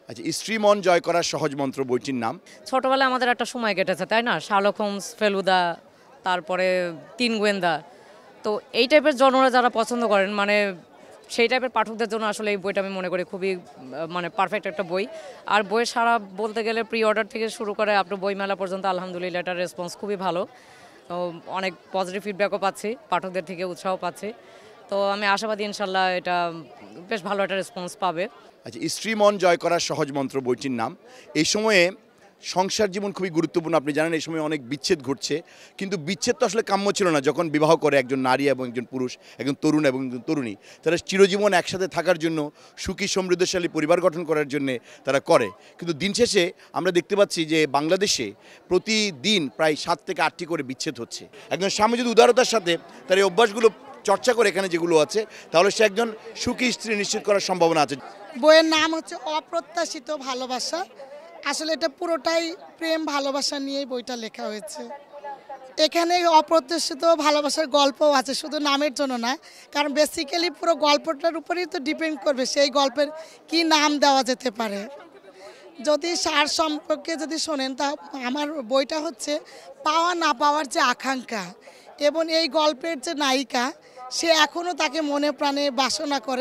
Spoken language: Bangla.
আচ্ছা, স্ত্রী মন জয় করার সহজ মন্ত্র বইটির নাম। ছোটবেলায় আমাদের একটা সময় কেটেছে, তাই না? শার্লক হোমস, ফেলুদা, তারপরে তিন গোয়েন্দা। তো এই টাইপের জনরা যারা পছন্দ করেন, মানে সেই টাইপের পাঠকদের জন্য আসলে এই বইটা আমি মনে করি খুবই মানে পারফেক্ট একটা বই। আর বইয়ের সারা বলতে গেলে প্রি অর্ডার থেকে শুরু করে আপনার বইমেলা পর্যন্ত আলহামদুলিল্লাহ এটার রেসপন্স খুবই ভালো। তো অনেক পজিটিভ ফিডব্যাকও পাচ্ছি, পাঠকদের থেকে উৎসাহ পাচ্ছি। তো আমি আশাবাদী ইনশাল্লাহ এটা বেশ ভালো একটা রেসপন্স পাবে। আচ্ছা, স্ত্রী মন জয় করার সহজ মন্ত্র বইটির নাম। এই সময়ে সংসার জীবন খুবই গুরুত্বপূর্ণ। আপনি জানেন এই সময় অনেক বিচ্ছেদ ঘটছে, কিন্তু বিচ্ছেদ তো আসলে কাম্য ছিল না। যখন বিবাহ করে একজন নারী এবং একজন পুরুষ, একজন তরুণ এবং একজন তরুণী, তারা চিরজীবন একসাথে থাকার জন্য, সুখী সমৃদ্ধশালী পরিবার গঠন করার জন্য তারা করে। কিন্তু দিন শেষে আমরা দেখতে পাচ্ছি যে বাংলাদেশে প্রতিদিন প্রায় 7 থেকে 8টি করে বিচ্ছেদ হচ্ছে। একজন স্বামী যদি উদারতার সাথে তার এই অভ্যাসগুলো চর্চা করে এখানে যেগুলো আছে, তাহলে সে একজন সুখী স্ত্রী নিশ্চিত করার সম্ভাবনা আছে। বইয়ের নাম হচ্ছে অপ্রত্যাশিত ভালোবাসা। আসলে এটা পুরোটাই প্রেম ভালোবাসা নিয়েই বইটা লেখা হয়েছে। এখানে অপ্রত্যাশিত ভালোবাসার গল্পও আছে, শুধু নামের জন্য না, কারণ বেসিক্যালি পুরো গল্পটার উপরেই তো ডিপেন্ড করবে সেই গল্পের কি নাম দেওয়া যেতে পারে। যদি সার সম্পর্কে যদি শোনেন, তা আমার বইটা হচ্ছে পাওয়া না পাওয়ার যে আকাঙ্ক্ষা, এবং এই গল্পের যে নায়িকা, সে এখনও তাকে মনে প্রাণে বাসনা করে।